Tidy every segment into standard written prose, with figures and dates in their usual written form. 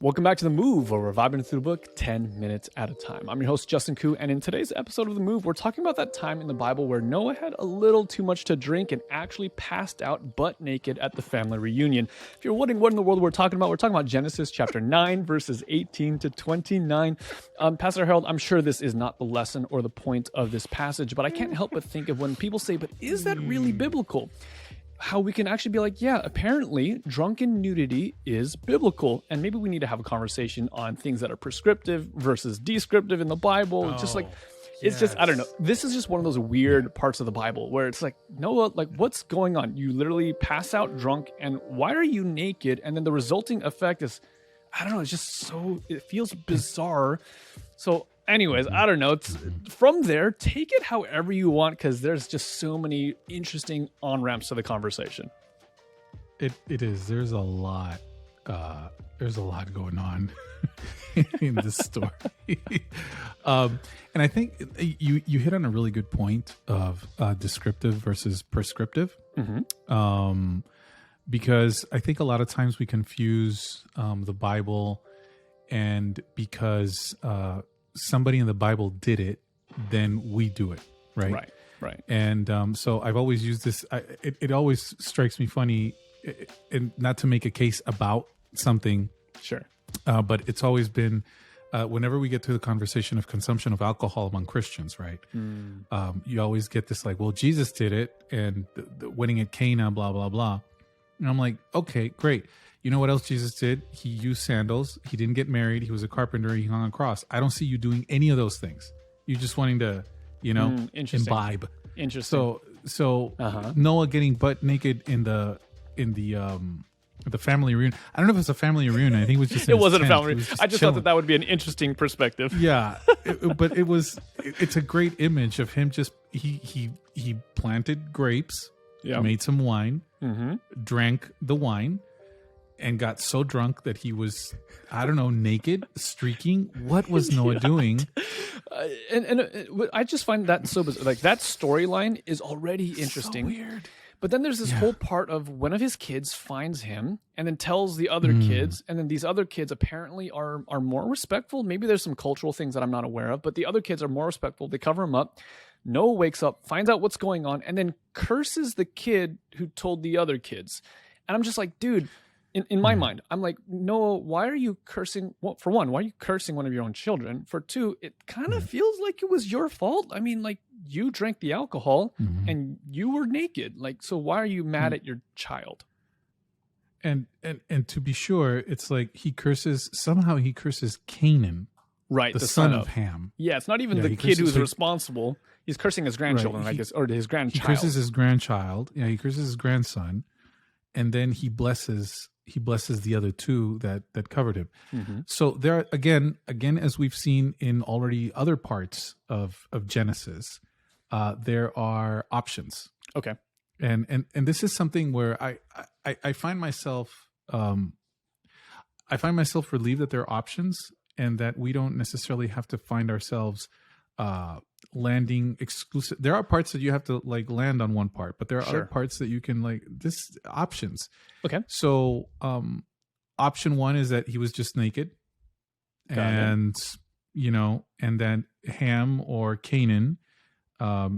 Welcome back to The Move, where we're vibing through the book 10 minutes at a time. I'm your host, Justin Koo, and in today's episode of The Move, we're talking about that time in the Bible where Noah had a little too much to drink and actually passed out butt naked at the family reunion. If you're wondering what in the world we're talking about Genesis chapter 9, verses 18 to 29. Pastor Harold, I'm sure this is not the lesson or the point of this passage, but I can't help but think of when people say, but is that really biblical? How we can actually be like, yeah, apparently drunken nudity is biblical. And maybe we need to have a conversation on things that are prescriptive versus descriptive in the Bible. It's just, I don't know. This is just one of those weird parts of the Bible where it's like, Noah, like what's going on? You literally pass out drunk and why are you naked? And then the resulting effect is, I don't know, it's just so, it feels bizarre. So anyways, I don't know. It's, from there, take it however you want because there's just so many interesting on-ramps to the conversation. It is. There's a lot. There's a lot going on in this story, and I think you hit on a really good point of descriptive versus prescriptive. Mm-hmm. Because I think a lot of times we confuse the Bible, and because somebody in the Bible did it, then we do it, right? Right. And so I've always used this. It always strikes me funny, and not to make a case about something, sure, but it's always been whenever we get to the conversation of consumption of alcohol among Christians, right? You always get this like, well, Jesus did it, and the wedding at Canaan, blah blah blah, and I'm like, okay, great. You know what else Jesus did? He used sandals. He didn't get married. He was a carpenter. He hung on a cross. I don't see you doing any of those things. You're just wanting to, imbibe. Interesting. So Noah getting butt naked in the family reunion. I don't know if it's a family reunion. I think it was just. It wasn't a family reunion. I just thought that would be an interesting perspective. Yeah, but it was. It's a great image of him. Just he planted grapes, made some wine, drank the wine, and got so drunk that he was, I don't know, naked, streaking. What was Noah doing? And I just find that so bizarre. Like that storyline is already interesting. So weird. But then there's this whole part of one of his kids finds him and then tells the other kids, and then these other kids apparently are more respectful. Maybe there's some cultural things that I'm not aware of, but the other kids are more respectful. They cover him up. Noah wakes up, finds out what's going on, and then curses the kid who told the other kids. And I'm just like, dude, in my mind, I'm like, Noah, why are you cursing? Well, for one, why are you cursing one of your own children? For two, it kind of feels like it was your fault. I mean, like you drank the alcohol and you were naked. Like, so why are you mad at your child? And to be sure, it's like he curses Canaan, right? The son of Ham. Yeah, it's not even the kid who's responsible. He's cursing his grandchildren, I guess, or his grandchild. He curses his grandchild. Yeah, he curses his grandson, and then he blesses the other two that covered him. So there again, as we've seen in already other parts of Genesis, there are options. Okay. And this is something where I find myself relieved that there are options, and that we don't necessarily have to find ourselves landing exclusive. There are parts that you have to like land on one part, but there are other parts that you can like options. Okay. So option one is that he was just naked, and then Ham or Canaan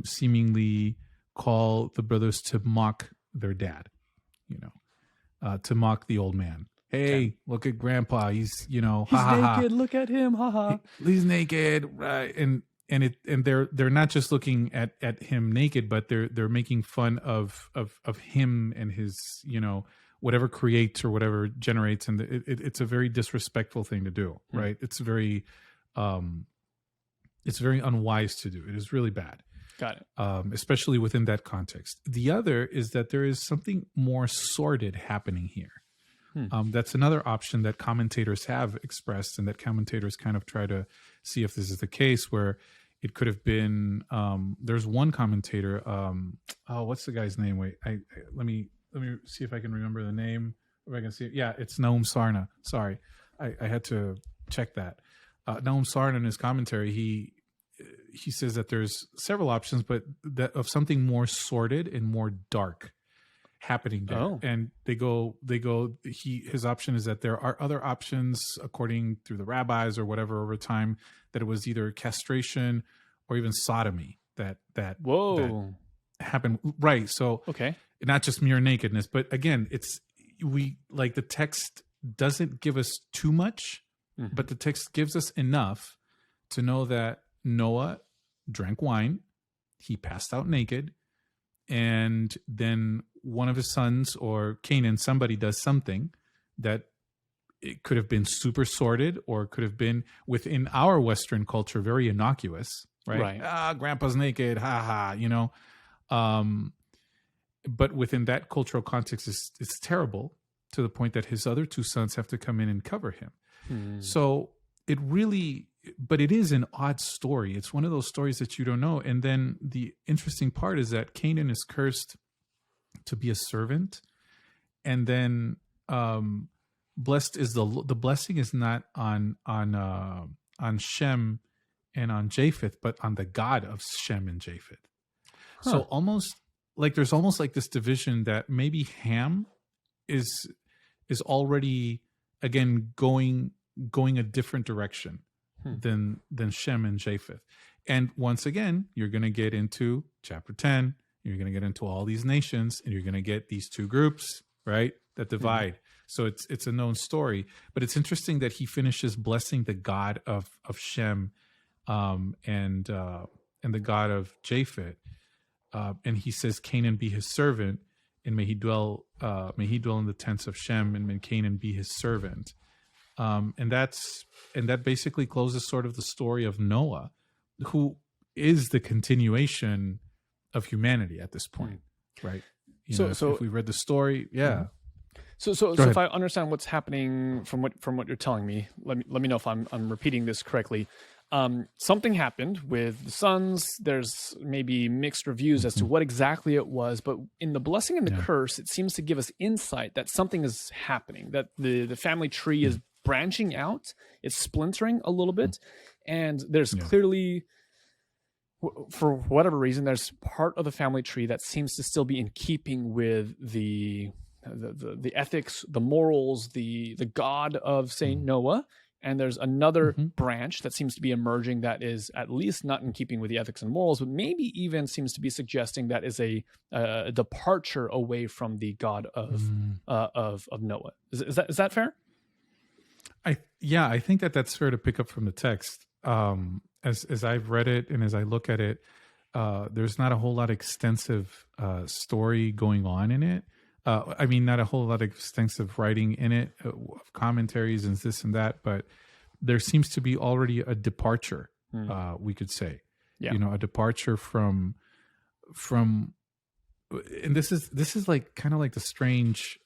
seemingly call the brothers to mock their dad, to mock the old man. Hey, look at grandpa. He's naked. Look at him. Haha. He's naked. Right. And they're not just looking at him naked, but they're making fun of him and his, whatever creates or whatever generates. And it's a very disrespectful thing to do. Right. It's very unwise to do. It is really bad. Got it. Especially within that context. The other is that there is something more sordid happening here. That's another option that commentators have expressed, and that commentators kind of try to see if this is the case, where it could have been. There's one commentator. What's the guy's name? Wait, let me see if I can remember the name. If I can see it. Yeah, it's Naum Sarna. Sorry, I had to check that. Naum Sarna in his commentary, he says that there's several options, but that of something more sordid and more dark. happening there. Oh. And his option is that there are other options according through the rabbis or whatever over time, that it was either castration or even sodomy that Whoa. happened. Right. So Okay. not just mere nakedness, but again, the text doesn't give us too much, but the text gives us enough to know that Noah drank wine, he passed out naked, and then one of his sons, or Canaan, somebody does something that it could have been super sordid, or could have been within our Western culture very innocuous, right? Grandpa's naked, ha ha, but within that cultural context, it's terrible, to the point that his other two sons have to come in and cover him. So it is an odd story. It's one of those stories that you don't know. And then the interesting part is that Canaan is cursed to be a servant, and then blessed is the blessing is not on Shem and on Japheth, but on the God of Shem and Japheth. So there's almost like this division that maybe Ham is already again going a different direction than Shem and Japheth. And once again, you're going to get into chapter 10, you're going to get into all these nations, and you're going to get these two groups, right, that divide. So it's a known story, but it's interesting that he finishes blessing the God of Shem and the God of Japheth. And he says, Canaan be his servant, and may he dwell in the tents of Shem, and may Canaan be his servant. And that basically closes sort of the story of Noah, who is the continuation of humanity at this point, right? So if we read the story, So if I understand what's happening from what you're telling me, let me know if I'm repeating this correctly. Something happened with the sons. There's maybe mixed reviews as to what exactly it was, but in the blessing and the curse, it seems to give us insight that something is happening, that the family tree is branching out, it's splintering a little bit, and there's clearly, for whatever reason, there's part of the family tree that seems to still be in keeping with the ethics, the morals, the God of Saint Noah. And there's another branch that seems to be emerging that is at least not in keeping with the ethics and morals, but maybe even seems to be suggesting that is a departure away from the God of Noah. Is that fair? I think that's fair to pick up from the text. As I've read it and as I look at it, there's not a whole lot of extensive story going on in it. Not a whole lot of extensive writing in it, of commentaries and this and that, but there seems to be already a departure, we could say, a departure from, and this is like kind of like the strange,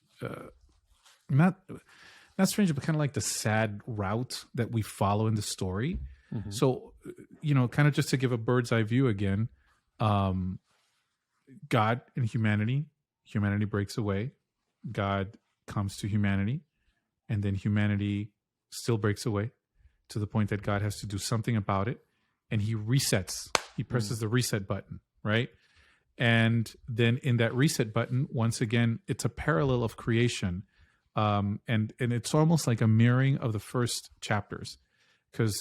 not strange, but kind of like the sad route that we follow in the story. So, kind of just to give a bird's eye view again, God and humanity breaks away, God comes to humanity, and then humanity still breaks away to the point that God has to do something about it, and he resets. He presses the reset button, right? And then in that reset button, once again, it's a parallel of creation, and it's almost like a mirroring of the first chapters, because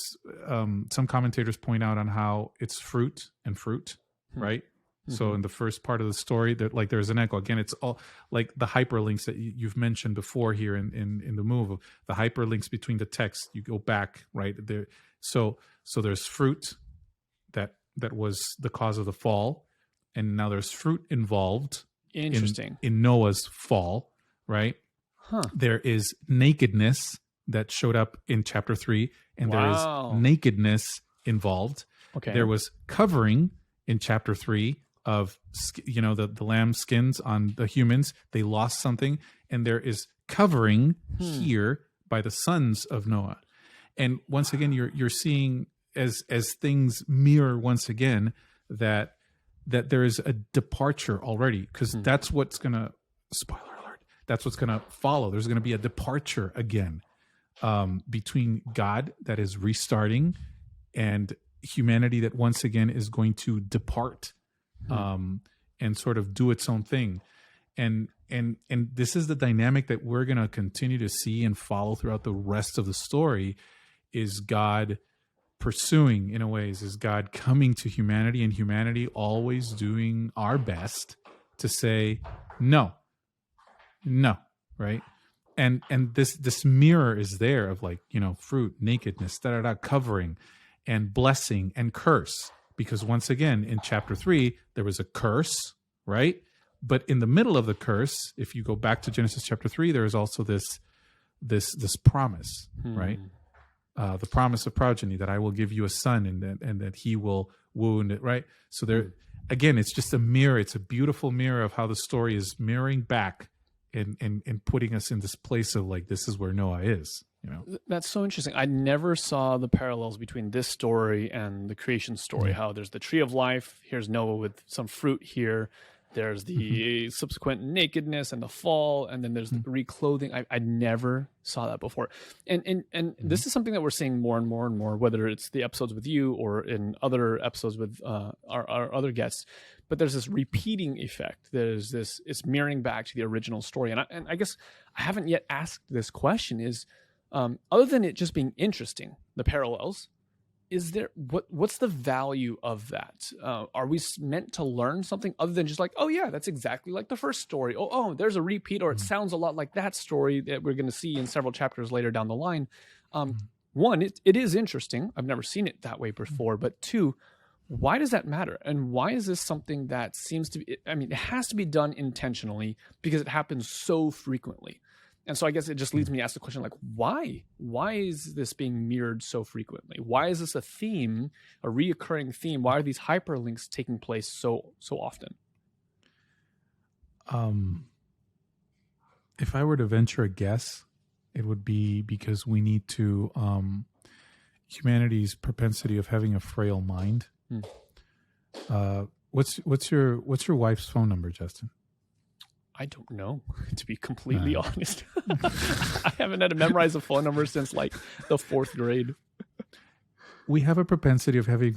some commentators point out on how it's fruit and fruit, right? So in the first part of the story, that like there's an echo. Again, it's all like the hyperlinks that you've mentioned before here in the move. The hyperlinks between the text, you go back right there. So there's fruit that was the cause of the fall, and now there's fruit involved. Interesting. In Noah's fall, right? There is nakedness that showed up in chapter 3, and there is nakedness involved. Okay. There was covering in chapter 3 of the lamb skins on the humans. They lost something, and there is covering here by the sons of Noah. And once again, you're seeing as things mirror once again that there is a departure already, because that's what's gonna, spoiler alert, that's what's gonna follow. There's gonna be a departure again between God that is restarting and humanity that once again is going to depart and sort of do its own thing. And and this is the dynamic that we're going to continue to see and follow throughout the rest of the story. Is God pursuing, in a ways, is God coming to humanity, and humanity always doing our best to say no, right? And this mirror is there of like, fruit, nakedness, covering, and blessing and curse. Because once again, in chapter 3, there was a curse, right? But in the middle of the curse, if you go back to Genesis chapter 3, there is also this promise, right? The promise of progeny, that I will give you a son, and that he will wound it, right? So there, again, it's just a mirror. It's a beautiful mirror of how the story is mirroring back and putting us in this place of like, this is where Noah is. That's so interesting. I never saw the parallels between this story and the creation story. How there's the tree of life. Here's Noah with some fruit here. There's the subsequent nakedness and the fall, and then there's the reclothing. I never saw that before. And this is something that we're seeing more and more and more, whether it's the episodes with you or in other episodes with our other guests. But there's this repeating effect. There's this, it's mirroring back to the original story. And I guess I haven't yet asked this question is, other than it just being interesting, the parallels, is there what's the value of that? Are we meant to learn something other than just like, oh yeah, that's exactly like the first story. Oh, there's a repeat, or it sounds a lot like that story that we're going to see in several chapters later down the line. One, it is interesting. I've never seen it that way before. But two, why does that matter? And why is this something that seems to be? I mean, it has to be done intentionally because it happens so frequently. And so I guess it just leads me to ask the question, like, why? Why is this being mirrored so frequently? Why is this a theme, a reoccurring theme? Why are these hyperlinks taking place so often? If I were to venture a guess, it would be because we need to humanity's propensity of having a frail mind. What's your wife's phone number, Justin? I don't know, to be completely honest. I haven't had to memorize a phone number since like the 4th grade. We have a propensity of having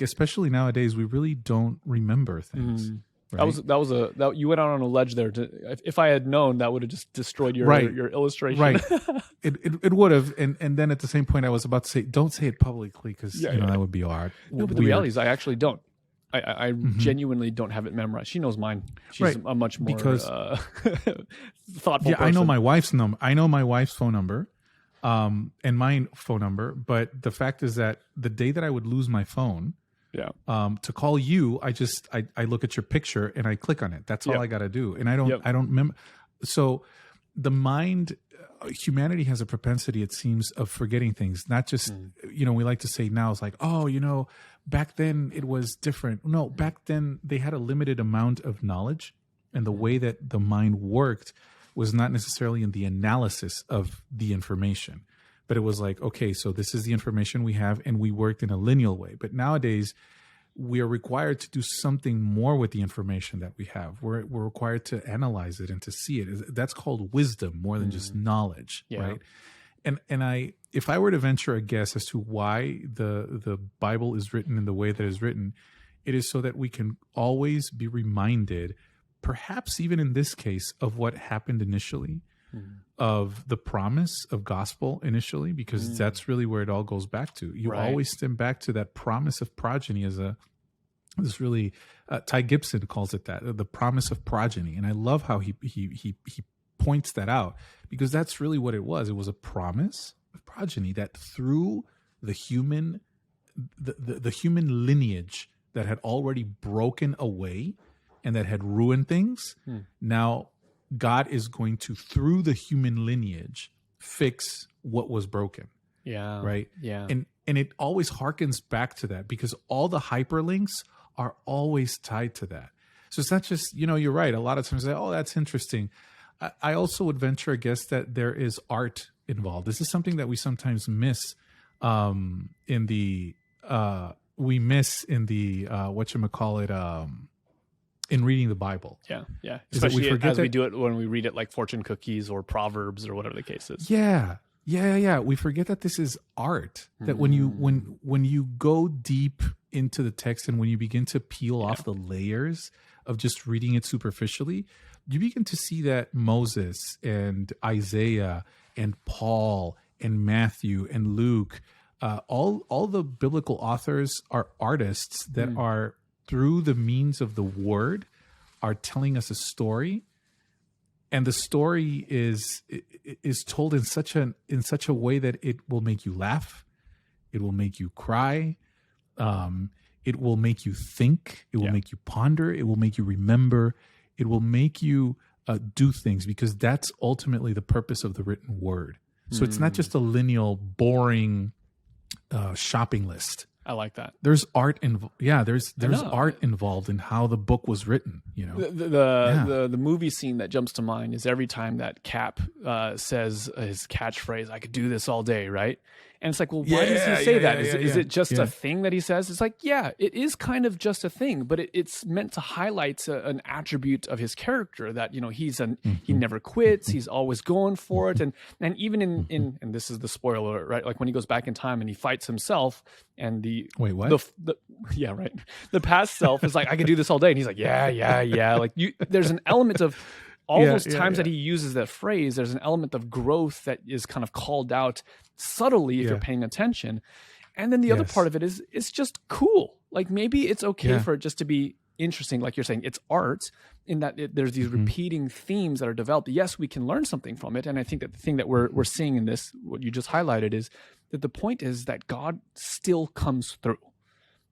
especially nowadays, we really don't remember things. Right? You went out on a ledge there. If I had known, that would have just destroyed your illustration. Right. It would have. And then at the same point, I was about to say, don't say it publicly because that would be odd. No, but the reality is I actually don't. I genuinely don't have it memorized. She knows mine. She's a much more thoughtful person. I know my wife's number. I know my wife's phone number, and my phone number. But the fact is that the day that I would lose my phone, to call you, I look at your picture and I click on it. That's all I got to do, and I don't remember. So the mind. Humanity has a propensity, it seems, of forgetting things. Not just, we like to say now, it's like, back then it was different. No, back then they had a limited amount of knowledge, and the way that the mind worked was not necessarily in the analysis of the information, but it was like, okay, so this is the information we have, and we worked in a lineal way. But nowadays, we are required to do something more with the information that we have. We're required to analyze it and to see it. That's called wisdom more than just knowledge, right? And if I were to venture a guess as to why the Bible is written in the way that it is written, it is so that we can always be reminded, perhaps even in this case, of what happened initially, of the promise of gospel initially, because that's really where it all goes back to. You always stem back to that promise of progeny as this really, Ty Gibson calls it that, the promise of progeny. And I love how he points that out, because that's really what it was. It was a promise of progeny that through the human lineage that had already broken away and that had ruined things, now God is going to, through the human lineage, fix what was broken. Yeah. Right? Yeah. And it always harkens back to that, because all the hyperlinks are always tied to that. So it's not just, you're right. A lot of times, that's interesting. I also would venture a guess that there is art involved. This is something that we sometimes miss in the in reading the Bible. Yeah. Especially as we do it when we read it like fortune cookies or Proverbs or whatever the case is. Yeah. We forget that this is art. That when you go deep into the text and when you begin to peel off the layers of just reading it superficially, you begin to see that Moses and Isaiah and Paul and Matthew and Luke, all the biblical authors are artists that are, through the means of the word, are telling us a story. And the story is told in such a way that it will make you laugh, it will make you cry, it will make you think, it will make you ponder, it will make you remember, it will make you do things, because that's ultimately the purpose of the written word. So it's not just a lineal, boring shopping list. I like that. There's art there's art involved in how the book was written, you know. The movie scene that jumps to mind is every time that Cap says his catchphrase, "I could do this all day," right? And it's like, well, why does he say that? Is it just a thing that he says? It's like, yeah, it is kind of just a thing, but it's meant to highlight an attribute of his character that, you know, he never quits, he's always going for it, and even in and this is the spoiler, right? Like when he goes back in time and he fights himself, and the past self is like, I could do this all day, and he's like, yeah. Like there's an element of all those times that he uses that phrase, there's an element of growth that is kind of called out subtly if you're paying attention. And then the other part of it is it's just cool. Like maybe it's okay for it just to be interesting. Like you're saying, it's art in that there's these repeating themes that are developed. Yes, we can learn something from it. And I think that the thing that we're seeing in this, what you just highlighted, is that the point is that God still comes through.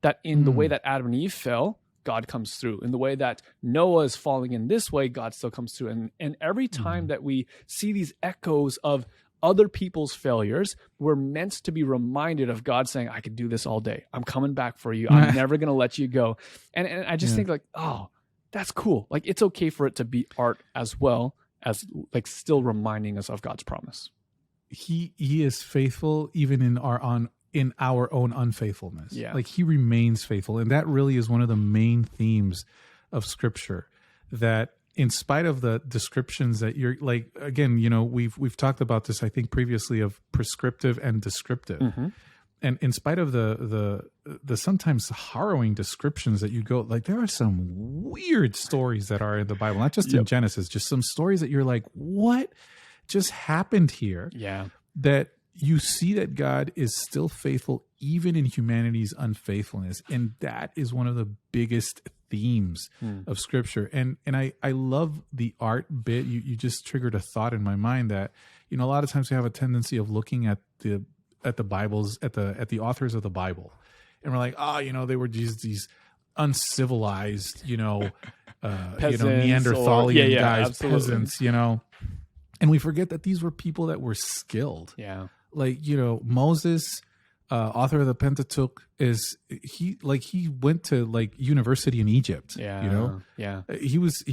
That in the way that Adam and Eve fell, God comes through. In the way that Noah is falling in this way, God still comes through. And every time that we see these echoes of other people's failures, we're meant to be reminded of God saying, I could do this all day. I'm coming back for you. I'm never going to let you go. And I just think like, oh, that's cool. Like it's okay for it to be art as well as like still reminding us of God's promise. He is faithful even in our own unfaithfulness. Yeah. Like he remains faithful. And that really is one of the main themes of scripture, that in spite of the descriptions that you're like, again, you know, we've talked about this, I think previously, of prescriptive and descriptive. And in spite of the sometimes harrowing descriptions that you go, like there are some weird stories that are in the Bible, not just in Genesis, just some stories that you're like, what just happened here? Yeah. That you see that God is still faithful even in humanity's unfaithfulness. And that is one of the biggest themes of scripture. And I love the art bit. You just triggered a thought in my mind that, you know, a lot of times we have a tendency of looking at the Bibles, at the authors of the Bible. And we're like, you know, they were just these uncivilized, Neanderthalian guys, absolutely. Peasants, you know. And we forget that these were people that were skilled. Yeah. Like, you know, Moses, author of the Pentateuch, he went to like university in Egypt. Yeah. You know? Yeah. He was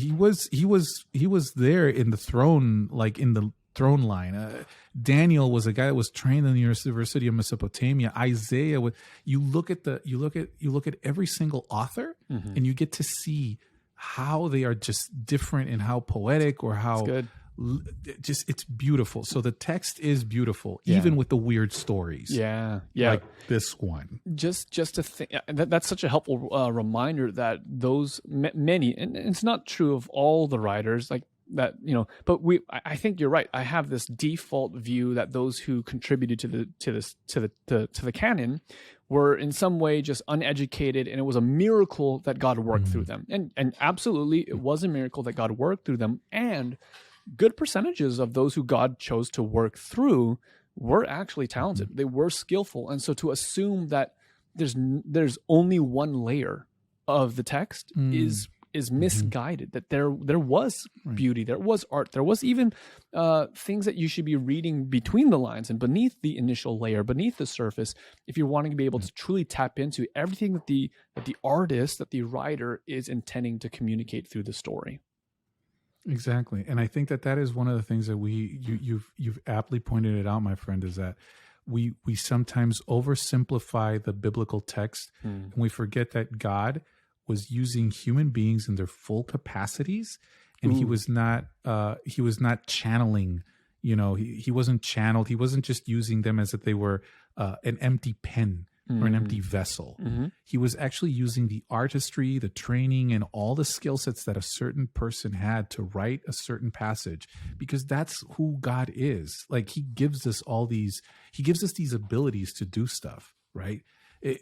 there in the throne, like in the throne line. Daniel was a guy that was trained in the University of Mesopotamia. Isaiah, you look at every single author and you get to see how they are just different and how poetic or how good. Just it's beautiful. So the text is beautiful, even with the weird stories. Yeah, like this one. Just to think that's such a helpful reminder that those many, and it's not true of all the writers, like that, you know. But I think you're right. I have this default view that those who contributed to the canon were in some way just uneducated, and it was a miracle that God worked through them. And absolutely, it was a miracle that God worked through them, and good percentages of those who God chose to work through were actually talented. They were skillful. And so to assume that there's only one layer of the text is misguided, that there was beauty, there was art, there was even things that you should be reading between the lines and beneath the initial layer, beneath the surface, if you're wanting to be able to truly tap into everything that the artist, that the writer is intending to communicate through the story. Exactly. And I think that is one of the things that you've aptly pointed it out, my friend, is that we sometimes oversimplify the biblical text and we forget that God was using human beings in their full capacities, and he was not channeling, you know, he wasn't channeled. He wasn't just using them as if they were an empty pen or an empty vessel. He was actually using the artistry, the training, and all the skill sets that a certain person had to write a certain passage, because that's who God is. Like, he gives us these abilities to do stuff, right?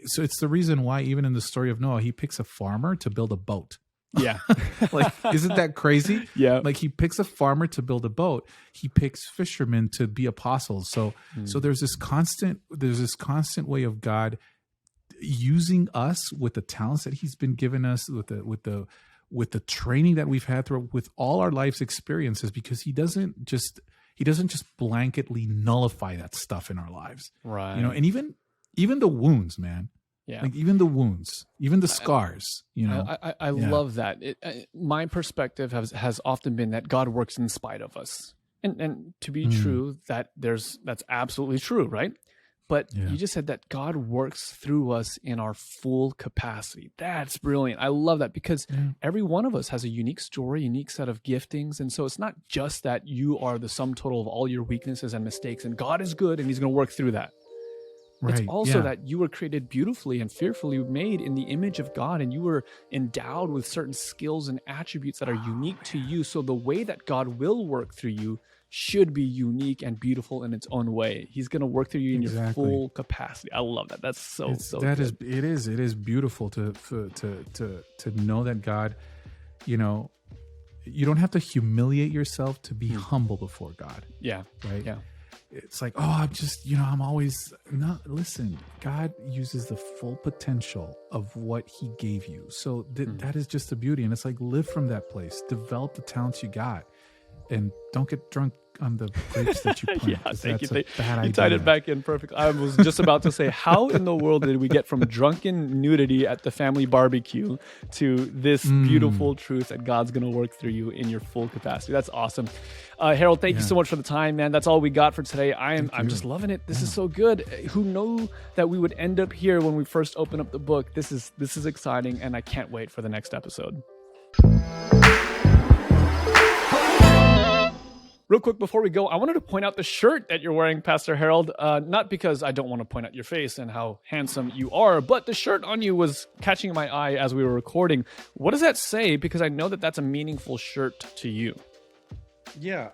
So it's the reason why even in the story of Noah, he picks a farmer to build a boat. Yeah. Like, isn't that crazy? Yeah. Like, he picks a farmer to build a boat. He picks fishermen to be apostles. So there's this constant way of God using us with the talents that he's been given us, with the training that we've had through, with all our life's experiences, because he doesn't just blanketly nullify that stuff in our lives. Right. And even the wounds, man. Yeah. Like, even the wounds, even the scars, I love that. My perspective has often been that God works in spite of us. And to be true, that's absolutely true, right? But you just said that God works through us in our full capacity. That's brilliant. I love that, because every one of us has a unique story, unique set of giftings. And so it's not just that you are the sum total of all your weaknesses and mistakes, and God is good and he's going to work through that. Right. It's also that you were created beautifully and fearfully made in the image of God, and you were endowed with certain skills and attributes that are unique to you. So the way that God will work through you should be unique and beautiful in its own way. He's going to work through you in your full capacity. I love that. That's so good. It is beautiful to know that God, you don't have to humiliate yourself to be humble before God. Yeah. Right. Yeah. It's like, I'm always not. Listen, God uses the full potential of what he gave you. So that is just the beauty. And it's like, live from that place, develop the talents you got, and don't get drunk on the grapes that you plant. Thank you. Bad idea. You tied it back in perfectly. I was just about to say, how in the world did we get from drunken nudity at the family barbecue to this beautiful truth that God's going to work through you in your full capacity? That's awesome. Harold, thank you so much for the time, man. That's all we got for today. I'm just loving it. This is so good. Who knew that we would end up here when we first opened up the book? This is exciting, and I can't wait for the next episode. Real quick before we go, I wanted to point out the shirt that you're wearing, Pastor Harold. Not because I don't want to point out your face and how handsome you are, but the shirt on you was catching my eye as we were recording. What does that say? Because I know that that's a meaningful shirt to you. Yeah,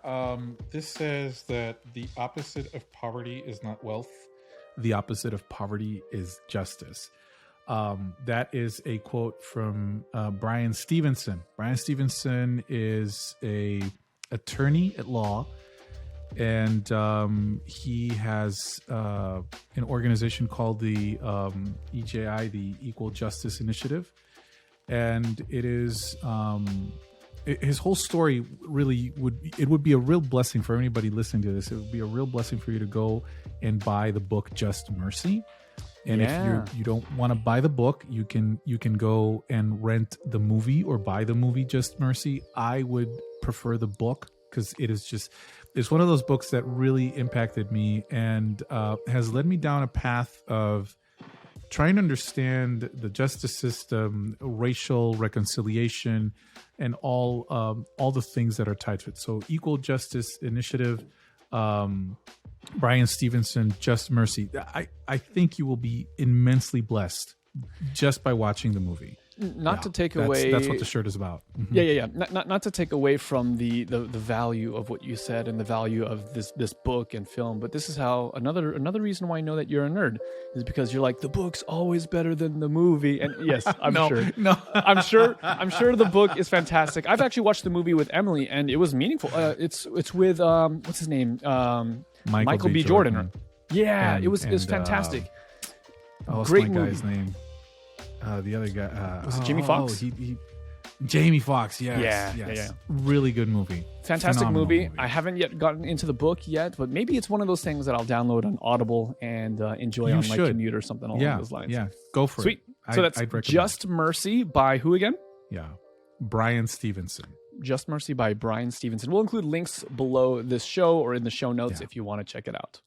this says that the opposite of poverty is not wealth. The opposite of poverty is justice. That is a quote from Brian Stevenson. Brian Stevenson is a attorney at law, and he has an organization called the EJI, the Equal Justice Initiative, and it is his whole story really would be a real blessing for anybody listening to this. It would be a real blessing for you to go and buy the book Just Mercy. And if you don't want to buy the book, you can go and rent the movie or buy the movie Just Mercy. I would prefer the book, because it's one of those books that really impacted me and has led me down a path of trying to understand the justice system, racial reconciliation, and all the things that are tied to it. So Equal Justice Initiative, Brian Stevenson, Just Mercy. I think you will be immensely blessed just by watching the movie. Not to take away, that's what the shirt is about. Mm-hmm. Yeah. Not to take away from the value of what you said and the value of this book and film, but this is how another reason why I know that you're a nerd is because you're like, the book's always better than the movie. And yes, I'm sure the book is fantastic. I've actually watched the movie with Emily, and it was meaningful. It's with what's his name, Michael B. Jordan. Yeah, it was fantastic. Great movie. Guy's name. The other guy was it Jamie Foxx? Jamie Foxx, yes. Yeah. Really good movie. Fantastic movie. I haven't yet gotten into the book yet, but maybe it's one of those things that I'll download on Audible and enjoy on my commute or something along those lines. Yeah, go for it. Sweet. So that's Just Mercy by who again? Yeah, Brian Stevenson. Just Mercy by Brian Stevenson. We'll include links below this show or in the show notes if you want to check it out.